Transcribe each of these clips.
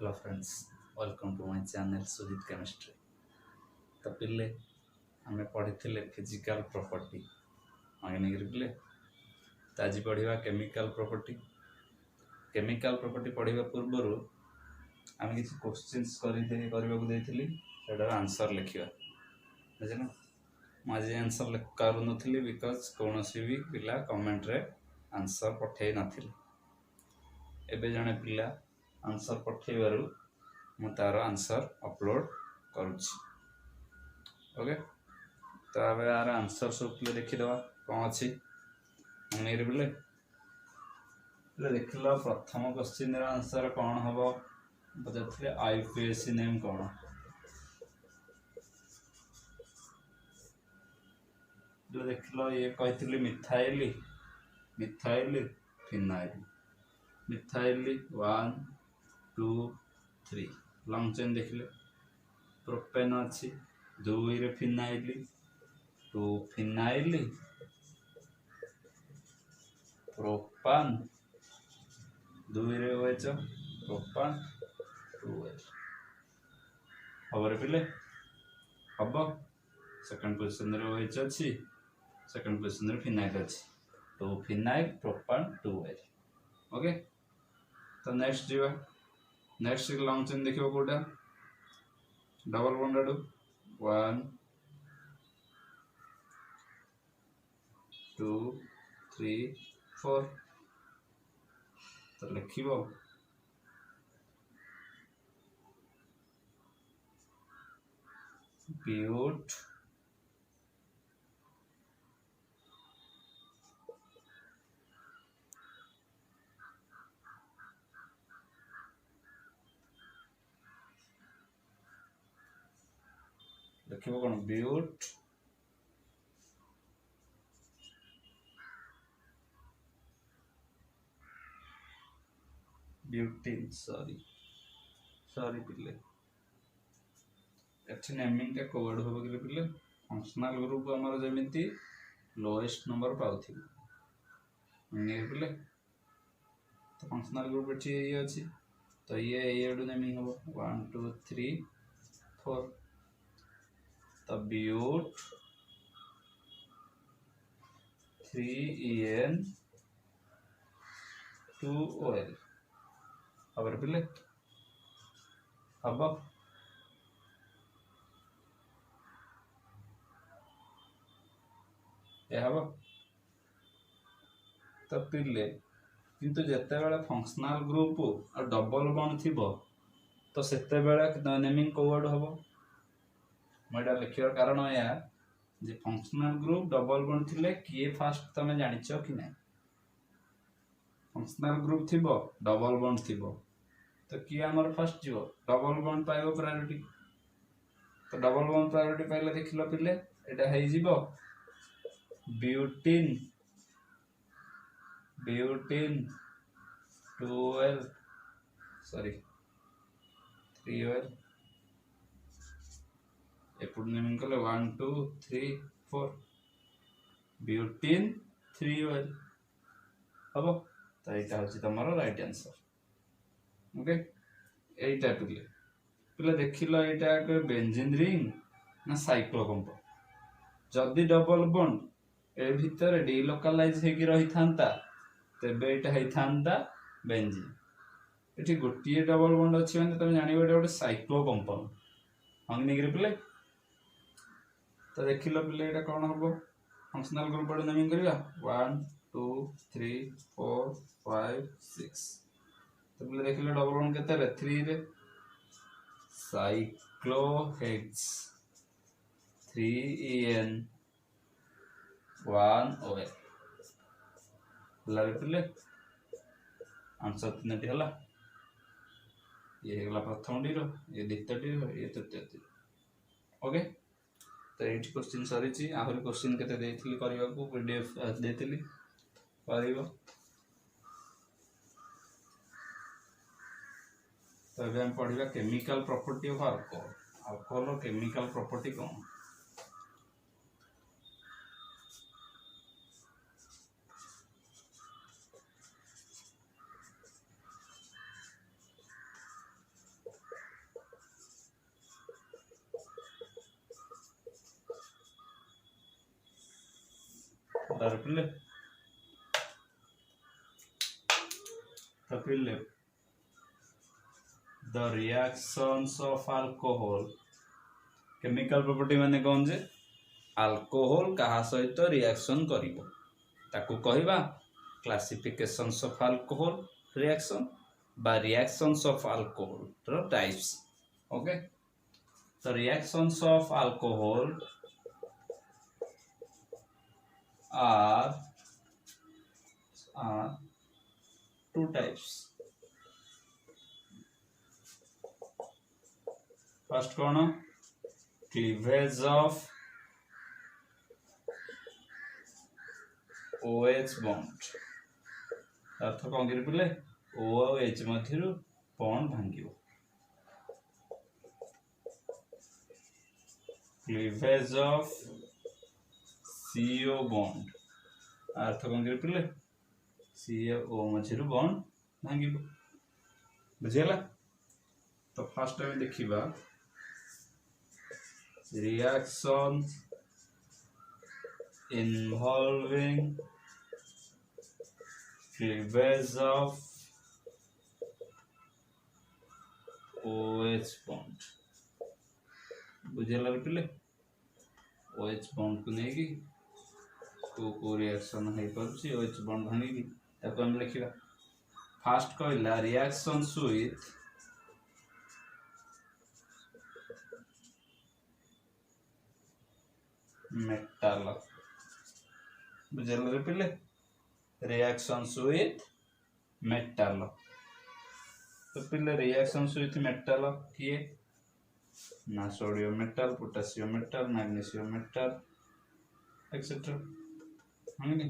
Hello friends, welcome to my channel Sujit chemistry. तो पिले आम पढ़ी फिजिकल प्रॉपर्टी आगे पिले तो आज पढ़ा केमिकल प्रॉपर्टी। केमिकल प्रॉपर्टी पढ़ा पूर्वर आम किसी क्वेश्चंस करने आंसर लिखा बुझे मुझे आंसर करूनी बिकज कौन भी पिला कमेंट रे आंसर पठे नथिले। एबे जने पिला आंसर पठेबारु मु तार आंसर अपलोड करुच्ची। ओके, तो अब यार आंसर सब पिले देखीदवा कौन अच्छी मेरे बोले देख लो। प्रथम क्वेश्चन आंसर कौन हम पचारे आईपीएससी नेम कौन देख लो। ये कही methyl methyl phenyl methyl 1 2 3 lung chain देखिले प्रोपेन अच्छी 2 रे फिनाइल 2 फिनाइल प्रोपान 2 रे ओएच प्रोपान 2 एच खबर पिले हम सेकंड पोजीशन रे ओएच अच्छी सेकंड पोजीशन रे फिनाइल अच्छी 2 फिनाइल प्रोपान 2 एच। ओके, तो नेक्स्ट जीवा नेक्स्ट लॉन्ग चेन देखियो कोडा डबल बॉन्ड आडू 1 2 3 4 तो लिखिबो ब्यूट लिखिबो कौन ब्यूट ब्यूटीन सॉरी सॉरी पिले एठी नेमिंग का कोड हो गले पिले फंक्शनल ग्रुप हमर जेमिति लोएस्ट नंबर पाउथि ने पिले। तो फंक्शनल ग्रुप एठी ये अछि तो ये एडू नेमिंग हो 1 2 3 4 तो ब्यूट 3en 2ol खबर पिले हम तो पिले किंतु जेते बेले फंक्शनल ग्रुप और डबल बॉन्ड थिबो तो सेते बेले नेमिंग कोड हबो मोडा लिखियर कारण या जे फंक्शनल ग्रुप डबल बॉन्ड थिले किए फास्ट तमे जानिचो कि नै। फंक्शनल ग्रुप थिबो डबल बॉन्ड थिबो तो किए हमर फर्स्ट जीवो डबल बॉन्ड पाइबो प्रायोरिटी। तो डबल बॉन्ड प्रायोरिटी पाइले देखिलो पिले एटा हे जीवो butene butene 2l sorry 3l एपुड नेमिंग कले 1 2 3 4 ब्यूटीन 3l हम तो यहाँ हूँ तुम राइट आंसर। ओके, यहीटा पिले पिले देख लो यहाँ बेंजीन रिंग ना साइक्लो कंपाउंड जदि डबल बॉन्ड ए भितर डिलोकालाइज होगी रही था तेबे एटा होता बेंजीन। ये गोटे डबल बॉन्ड अच्छी मैंने तुम जान गोटे साइक्लो कंपाउंड अंग्निग्री पिले। तो देख लो पिले ये कौन हम फंक्शनल ग्रुप आड़ नेमिंग करवा 1 2 3 4 5 6 तो पिले देख लो डबल बॉन्ड केते रे 3 रे साइक्लोहेक्स 3en 1ol पिले आंसर तीन है ये प्रथम टी ये द्वितीय टी ये तृतीय टी। ओके, तो ये क्वेश्चन सरी आहरी क्वेश्चन के करने को पीडीएफ देती कर। तो ये पढ़ा chemical property of alcohol. Alcohol chemical property कौन water pile the reactions of alcohol chemical property माने कौन जे alcohol कहा सहित रिएक्शन करिवो ताकू कहबा classifications of alcohol reaction by reactions of alcohol the types okay the reactions of alcohol are two types first कौन cleavage of OH bond अर्थ कौन करी पिले O और H मध्यरु बॉन्ड भांगियो cleavage of CO bond अर्थ कौन करी पिले CO मध्यरु बॉन्ड भांगियो बुझेला तो फर्स्ट टाइम देखिबा reaction involving cleavage of OH bond बुझेला पिले OH bond को नेकी को रिएक्शन है परछि OH bond भांगी ताको हम लिखिबा फर्स्ट कहला रिएक्शंस विथ मेटल बुझेला रे पिले रिएक्शंस विथ मेटल तो पिले रिएक्शंस विथ मेटल किए ना sodium metal potassium metal magnesium metal etcetera हंगनी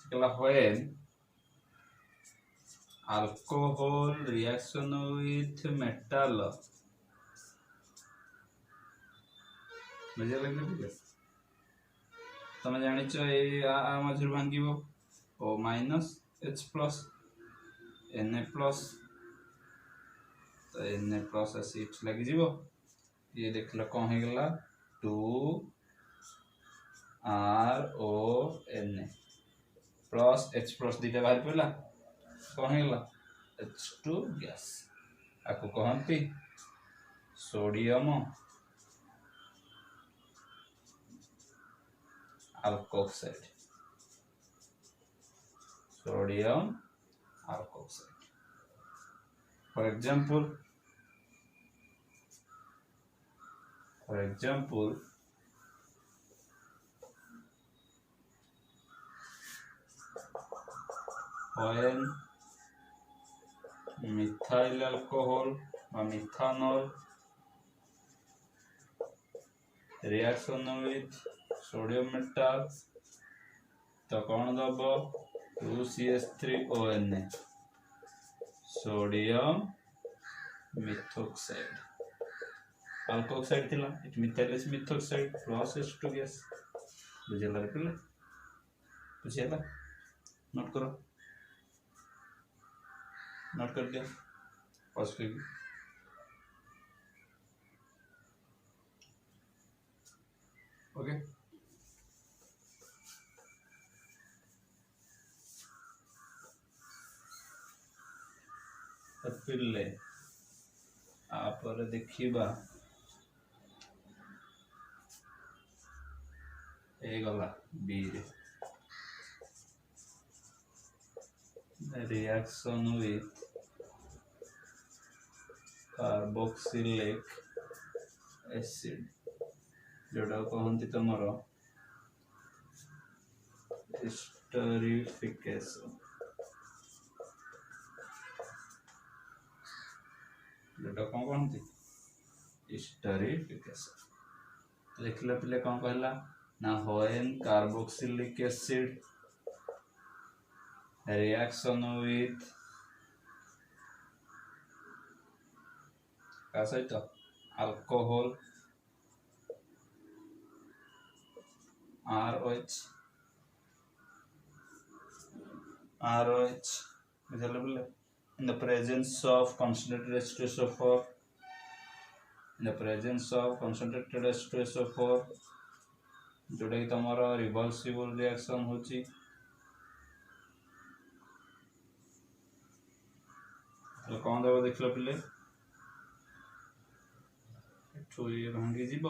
सकला when alcohol reaction with metal बुझे लगे तुम जानिच आ मझर भांगिबो O minus H plus Na plus तो Na प्लस एसिड लगी जीवो ये देखला कौन हे गला 2RONA प्लस H प्लस दीटा बाहर पड़ला कौन हे गला H2 गैस आको कहंती sodium alkoxide sodium alkoxide for example when methyl alcohol or methanol reaction with sodium metal तो कौन दब 2CH3ONA सोडियम मिथोक्साइड अल्कोक्साइड थिला it methyl methoxide plus H2 gas बुझेला रे पिले बुझेला नोट कर दिया पॉजिटिव ओके पिले आपर देखिबा ए गला बी रे रिएक्शन विथ कार्बोक्सिलिक एसिड जोड़ा कहंती तमरो एस्टरिफिकेशन जोड़ा कौन कहंती एस्टरिफिकेशन लिखले पिले कौन कहला ना when carboxylic acid reaction with का सहित alcohol ROH in the presence of concentrated H2SO4 in the presence of concentrated H2SO4 जोटा कि तुम रिवर्सिबल रिएक्शन होची तो कौन दब देख पिले ये भांगी जीव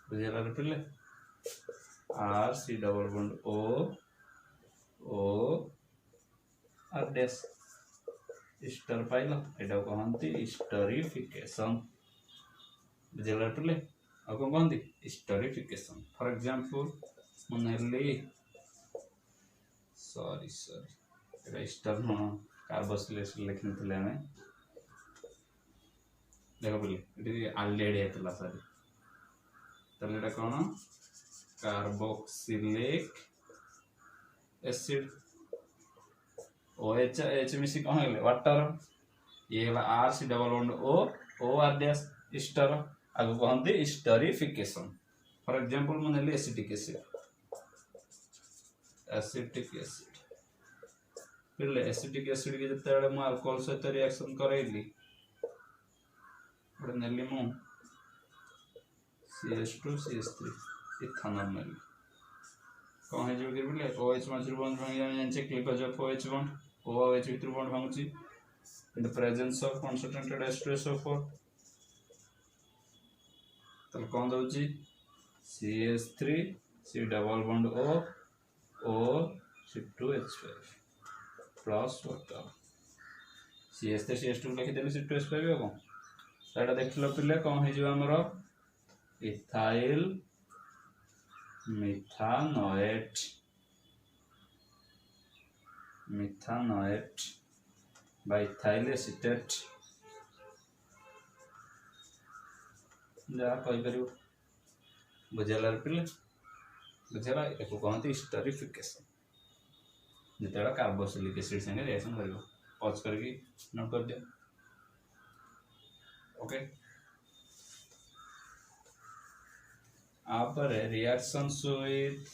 बुझेगा पिले R C double bond O R dash ester पाइल एटा कहती स्टरिफिकेशन बुझेगा पिले आ कौन कहती स्टरिफिकेशन फॉर एग्जांपल मुझे सॉरी सॉरी स्टर कार्बोक्सिलेशन लिखी आम देख पे आलडेड होता सॉरी तो कौन कार्बोक्सिलिक एसिड OH H मिसी कौन है वाटर ये है R C double bond O R dash ester आगु कहते स्टरिफिकेशन फॉर एग्जांपल मैं नेली एसिटिक एसिड फिर एसिटिक एसिड के जिते मु अल्कोहल सहित रिएक्शन करैली गोटे नेली मु CH2 CH3 इथानॉल नेली कौन है जो बोले OH मझिर बॉन्ड भांगी आम जाने cleavage of OH bond O और H भीतर बॉन्ड भांगुची in the presence of concentrated H2SO4 तो कौन दउची CH3 C double bond O C2H5 plus water CH3 CH2 लिखि देली C2H5 हो कौन एटा देखलो पिले कौन है जो हमरो इथाइल मिथानोएट बाय इथाइल एसीटेट जहाँ कही पार बुझेगा पिले बुझेगा एक कहते स्टरिफिकेशन जिते कार्बोक्सिलिक एसिड संगे रिएक्शन कर पॉज करके नोट कर दिया ओके आपरे reactions with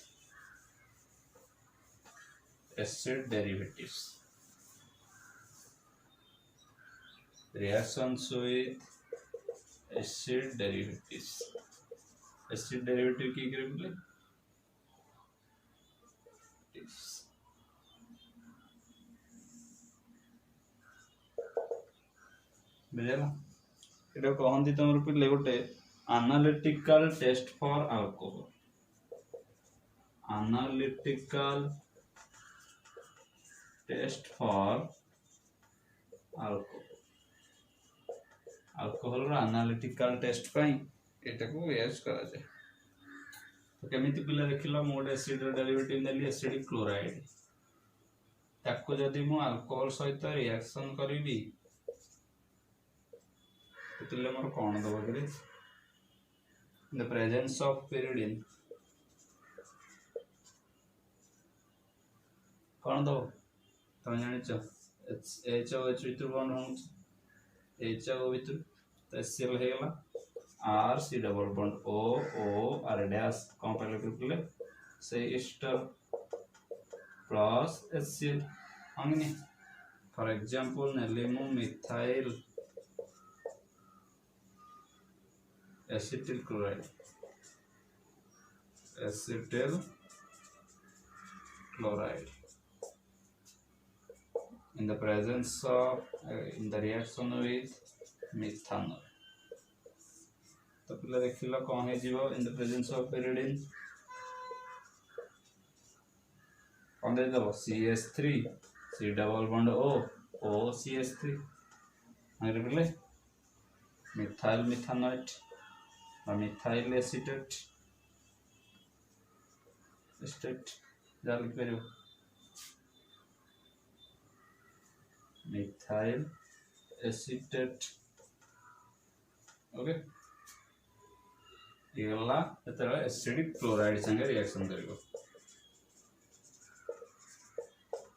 acid derivatives reactions with acid derivative की करे बोले बुझेला एटा कहंती तमर पिले गोटे analytical test for alcohol row analytical test पाई एटा को यूज करा जाए तो केमिति पिला देखिलो मोड एसिड डेरिवेटिव नेली एसिडिक क्लोराइड ताको जदी मु अल्कोहल सहित रिएक्शन करिवि तो मोर कोन दबा करे in the presence of pyridine कौन दो तुम जान H और H भीतर बॉन्ड हो H और भीतर तो HCl है गला R C double bond O R dash कौन पहले पिले से एस्टर प्लस HCl हमने फॉर एग्जांपल नेलिमो methyl acetyl chloride in the presence of in the reaction with methanol तो पहले देखिला कौन है जीवो in the presence of pyridine कौन दे दबो CH3 C double bond O CH3 आगे पहले मिथाइल मिथानोएट और मिथाइल एसीटेट जा लिख पार मिथाइल एसीटेट ओके ये गला एतरा एसिडिक क्लोराइड संगे रिएक्शन करिवो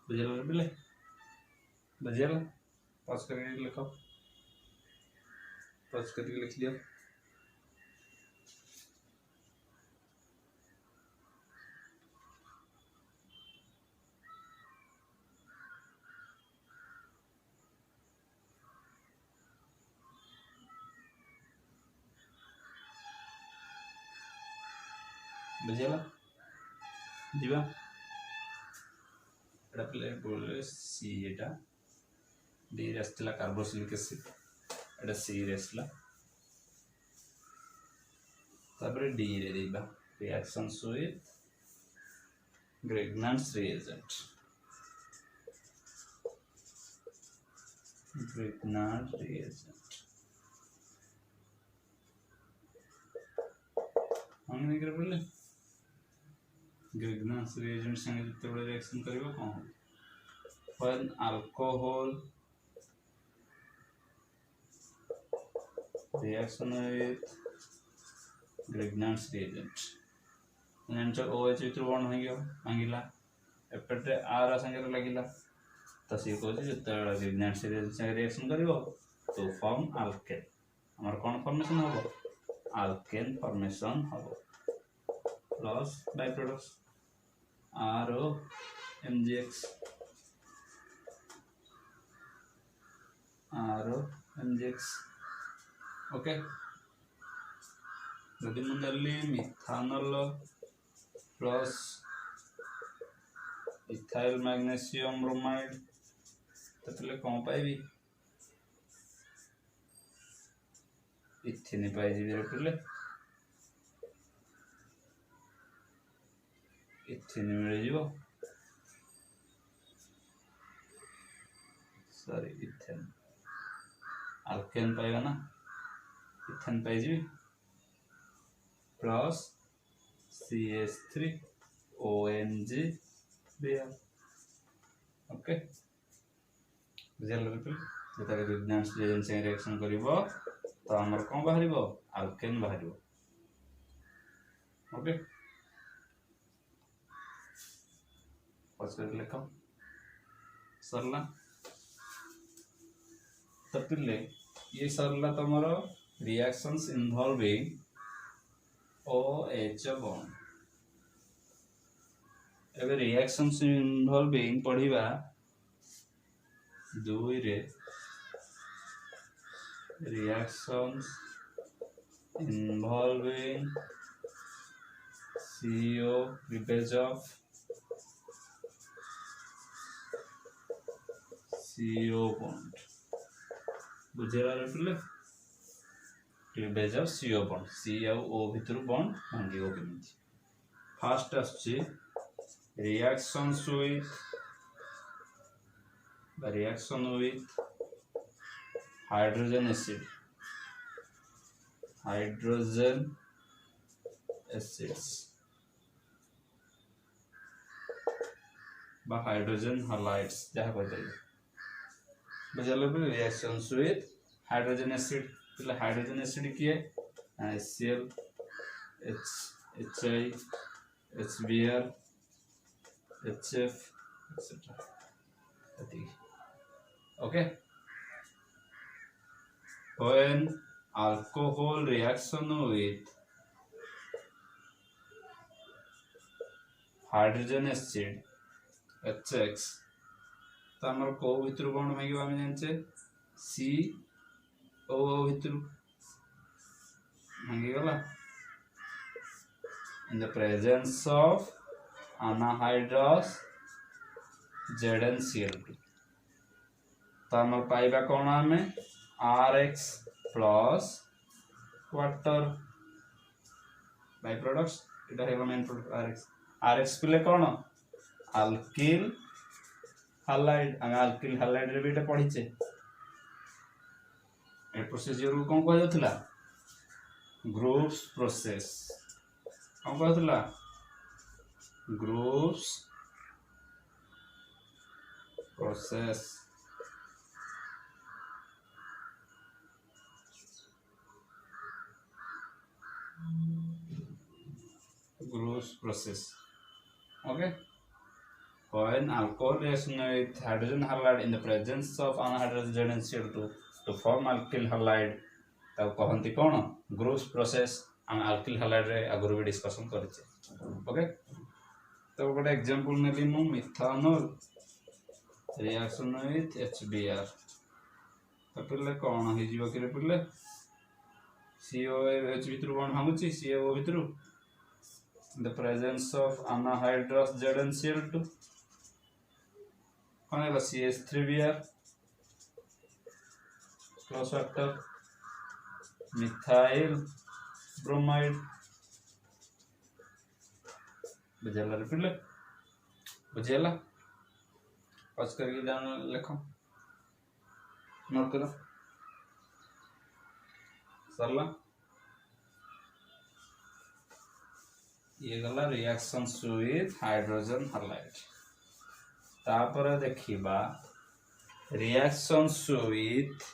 बुझेला बिले बुझेला पास करके लिखो पास करके लिख लिया बुझीगला जीवा एटा प्ले बोले सी एटा डी रे आसला कार्बोक्सिलिक एसिड एटा सी रे आसला तापर डी रे देबा reactions with Grignard's reagent Grignard reagent हमने क्या बोले Grignard's reagent संगे जितने रिएक्शन करेगा कौन when alcohol reaction with Grignard's reagent एंटर OH वितर बॉन्ड हो गया भांगिला एपटे R संगे लागिला तो सी को जते Grignard से रिएक्शन करिवो तो फॉर्म अल्केन हमर कोन फॉर्मेशन होबो अल्केन फॉर्मेशन होबो plus by products RO MgX okay जदि मुंदली methanal plus ethyl magnesium bromide ततले कौन पाइबी इथिन पाई जी रे इथिन मिल जीवो सॉरी इथेन अल्केन पाइबा ना इथेन पाई जी plus CH3 ONG Br okay बुझल बिल्कुल जता Grignard's reagent से रिएक्शन करिवो तो हमर कोन बाहरिवो अल्केन बाहरिवो ओके पास कर लेखो सरला तपिले ये सरला तमरो रिएक्शंस इन्वॉल्विंग OH bond एबे रिएक्शंस इन्वॉल्विंग पढ़िबा दुई रे reactions involving CO cleavage of CO bond बुझेला रे cleavage of CO bond C और O भितर बॉन्ड भांगिबो केमिति फर्स्ट आछि रिएक्शंस विथ हाइड्रोजन एसिड्स बा हाइड्रोजन हैलाइड्स जहा कहते बुझल रिएक्शंस विथ हाइड्रोजन एसिड तो हाइड्रोजन एसिड की है HCl HI HBr HF etc okay when alcohol reaction with hydrogen acid HX तो हमर को भितर बॉन्ड भागिबा हम जानचे C O भितर भांगी गला in the presence of anhydrous ZnCl2 तो हम पाइबा कौन हमें RX plus water by products इटा है मेन प्रोडक्ट RX पिले कौन अल्किल हैलाइड हम अल्किल हैलाइड रे बेटा पढिचे ए प्रोसीजर को कौन कह जाउथला ग्रुप्स प्रोसेस कौन कहला groups process okay when alcohol reaction with hydrogen halide in the presence of anhydrous ZnCl2 to form alkyl halide तब कहंती कौन ग्रुप्स प्रोसेस हम अल्किल हैलाइड रे आगुरु भी डिस्कशन करछे ओके तो गोटे एग्जांपल नेली मु मिथानल रिएक्शन विथ HBr तो पिले कौन हे जीव के पिले COH भितर बॉन्ड भांगुची CO भितर in the presence of anhydrous ZnCl2 कौन है CH3Br close factor methyl bromide बुझेला रिपीट ले बुझेला पास करके जान लिखो नोट करो सरला ये गला रिएक्शंस विथ हाइड्रोजन हाइलाइट तापर देखिबा रिएक्शंस विथ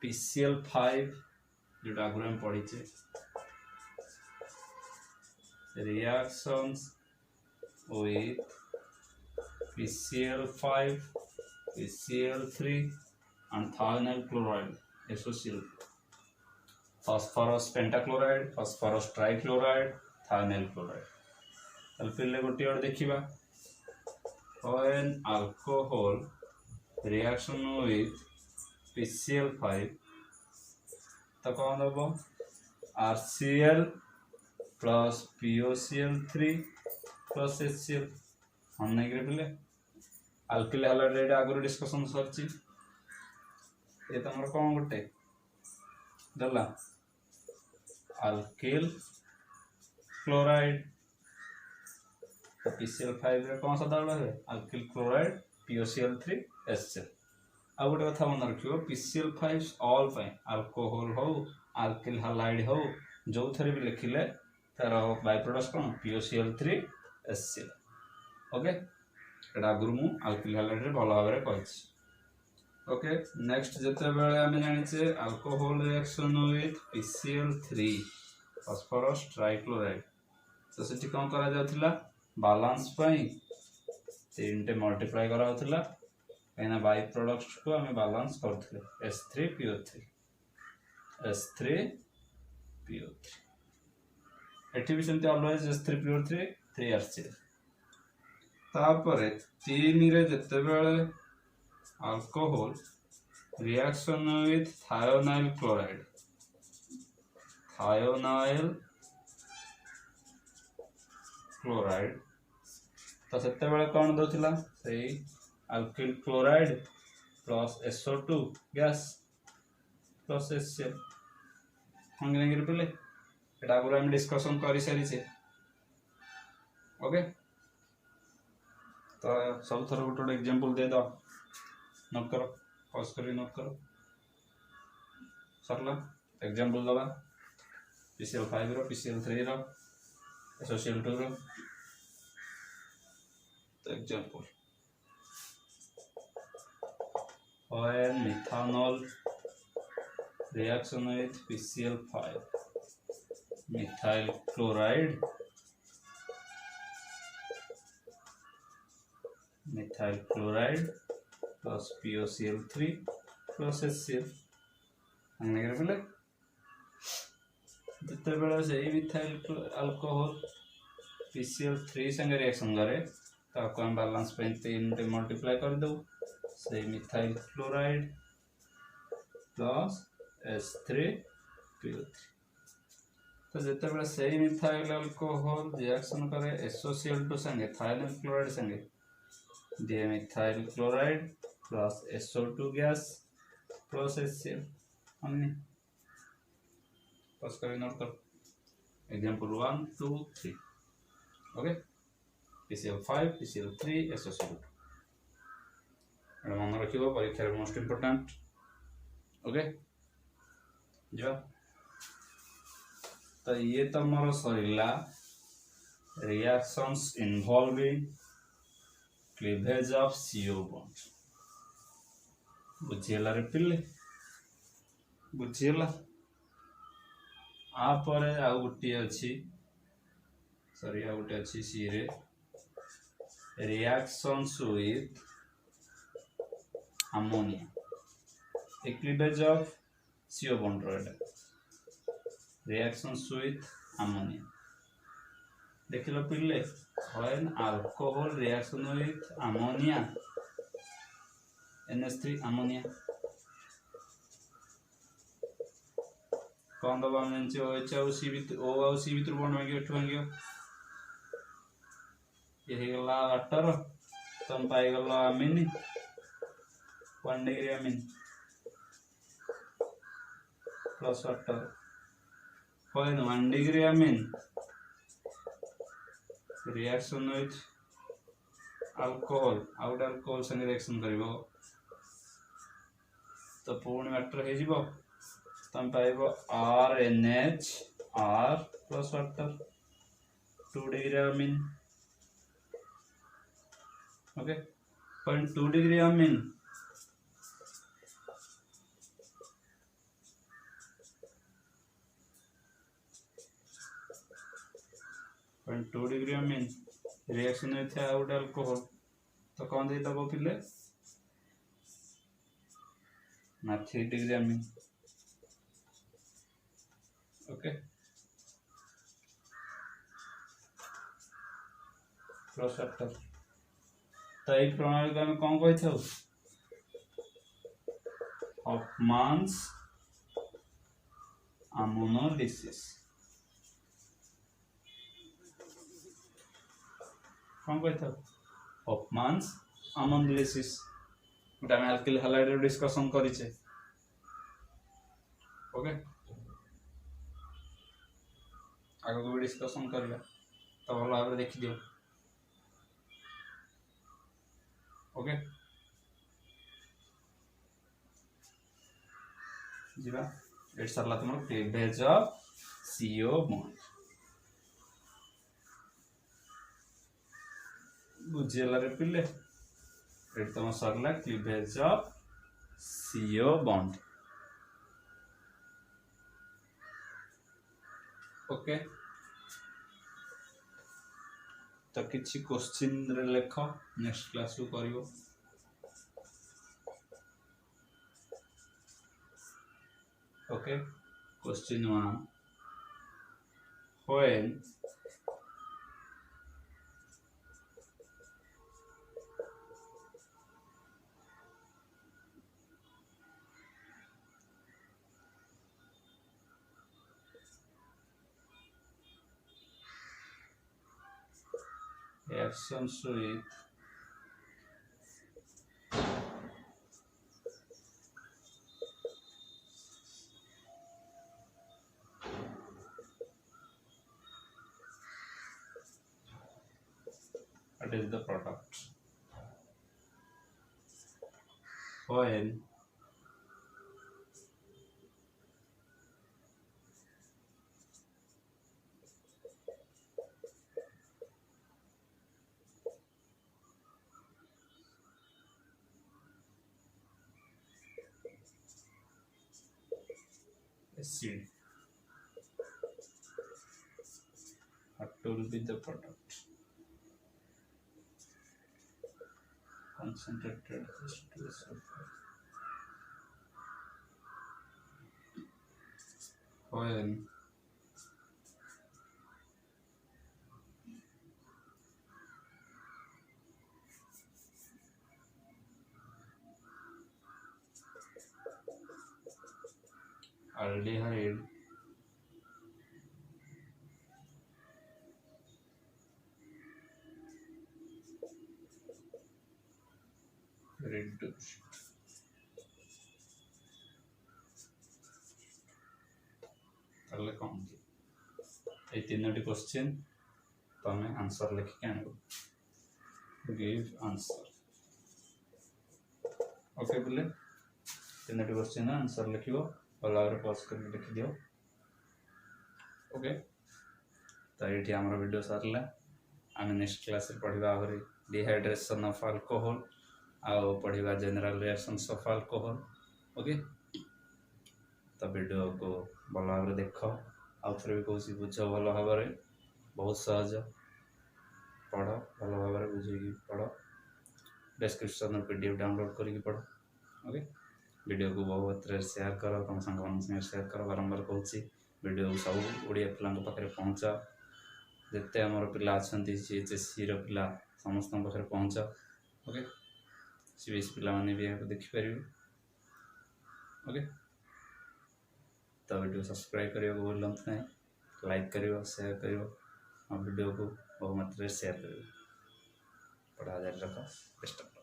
PCl5 जोटा आगुरी हम पढ़ी reactions with PCl5, PCl3 and thionyl chloride SOCl. Phosphorus pentachloride, phosphorus trichloride, thionyl chloride. फिर गोटे और देखिबा when alcohol reaction with PCl5 तो कौन दबो RCl plus POCl3 plus HCl हम नहीं करे पहले अल्किल हैलाइड आगुरी डिस्कशन सरची ये तमर कौन गोटे दला अल्किल क्लोराइड PCl5 रे कौन सा दल है अल्किल क्लोराइड POCl3 HCl आ गोटे कथा मन रखियो PCl5 ऑल पे अल्कोहल हो अल्किल हैलाइड हो जो थरे भी लिखिले तार बाय प्रोडक्ट्स कौन POCl3 HCl ओके एटा आगुरु मु अल्किल हैलाइड रे भलो भाबरे कहछि ओके नेक्स्ट जते बेले हम जानि छे alcohol reaction with PCl3 phosphorus trichloride तो सेठी कोन करा जाउथिला बैलेंस पई तीनटे मल्टीप्लाई करा होथिला एना बाय प्रोडक्ट्स को हम बैलेंस करथिले S3PO3 S3PO3 एठी भी सेमते ऑलवेज S3PO3 3HCl तापरे तीन रे जते बेले alcohol reaction with thionyl chloride तो सेते बेले कोन दोथिला सेही alkyl chloride plus SO2 gas plus HCl हम नेगिर पले एटा गुरा हम डिस्कशन करि सारी छे ओके तो सब थोड़ा गोटे एग्जांपल दे दो नोट करो पॉज करी नोट करो सरला एग्जांपल दबा PCl5 रो PCl3 रो SOCl2 रो तो example when methanol reaction with PCl5 methyl chloride plus POCl3 plus HCl अंगने करे पहले जितने बड़ा से मिथाइल अल्कोहल PCl3 संगे रिएक्शन करे तो आपको हम बैलेंस पे 3 मल्टीप्लाई कर दो से मिथाइल क्लोराइड प्लस S3PO3 तो जितने बड़ा से मिथाइल अल्कोहल रिएक्शन करे SOCl2 संगे थायोनाइल क्लोराइड संगे दिए methyl chloride plus SO2 gas plus HCl हमने पास करें नोट कर example 1 2 3 okay PCl5 PCl3 SOCl2 मन रखिबो परीक्षा रे मोस्ट इंपोर्टेंट ओके जो तो ये तो मोर सरिला reactions involving cleavage of CO bond बुझियला रे पिले बुझियला आ परे आ गुटी अछि सॉरी आ गुटी अछि सी रे reactions with ammonia a cleavage of CO bond reactions with ammonia देख लो पिले when alcohol reaction with ammonia NH3 ammonia कौन दबा में OH और C भी O और C भी बॉन्ड में गयो ये गला वाटर तुम पाई गल अमीन 1 degree amine plus water when 1 degree amine reaction with alcohol out alcohol संगे रिएक्शन करिवो तो पूर्ण वाटर हे जीवो तम पाइबो RNH R plus water 2 degree amine okay when 2 degree amine when 2 degree amine reaction with out alcohol तो कौन दे दबो पिले ना 3 degree amine okay plus water तो ये प्रणाली को हम कौन कही था हॉफमैन्स अमोनोलिसिस कौन कही था हॉफमैन्स अमोनोलिसिस गोटे आम अल्किल हैलाइड डिस्कशन करिचे ओके आगे भी डिस्कशन करवा तो भल भाव देखी दियो ओके जीवा एट सरला तुम क्लीवेज ऑफ CO बॉन्ड बुझेला रे पिले एट तुम सरला cleavage of CO bond okay तो किसी क्वेश्चन रे लेख नेक्स्ट क्लास को करिवो okay question 1 when reactions with what is the product when acid what will be the product concentrated H2SO4 when aldehyde reduced ताले कौन ये तीनोटी क्वेश्चन तमें आंसर लिखिक आनब गिव आंसर ओके बोले तीनोटी क्वेश्चन आंसर लिख भल भाव पज कर लिखिदिव ओके तो ये आम वीडियो सारा आम नेक्स्ट क्लास पढ़ा आहरी डिहाइड्रेशन ऑफ अल्कोहल आउ पढ़ा general reactions of alcohol okay तो वीडियो को भल भाव देख आउ थे भी कौन बुझ भल भाव बहुत सहज पढ़ भल भाव बुझे पढ़ डिस्क्रिप्शन PDF डाउनलोड करके पढ़ ओके वीडियो को बहुत शेयर कर तुम सांग संगे शेयर कर बारंबार कहूँ वीडियो को सब ओडिया पिला पाखे पहुँचा जिते आमर पिला अच्छा CHSC पिला समस्त पाखे पहुँचा ओके CBSE पिला माने भी देखिपर ओके तो वीडियो सब्सक्राइब करने को भूलु ना लाइक कर शेयर कर वीडियो को बहु मात्रा शेयर कर पढ़ा जारी रख। Best of luck.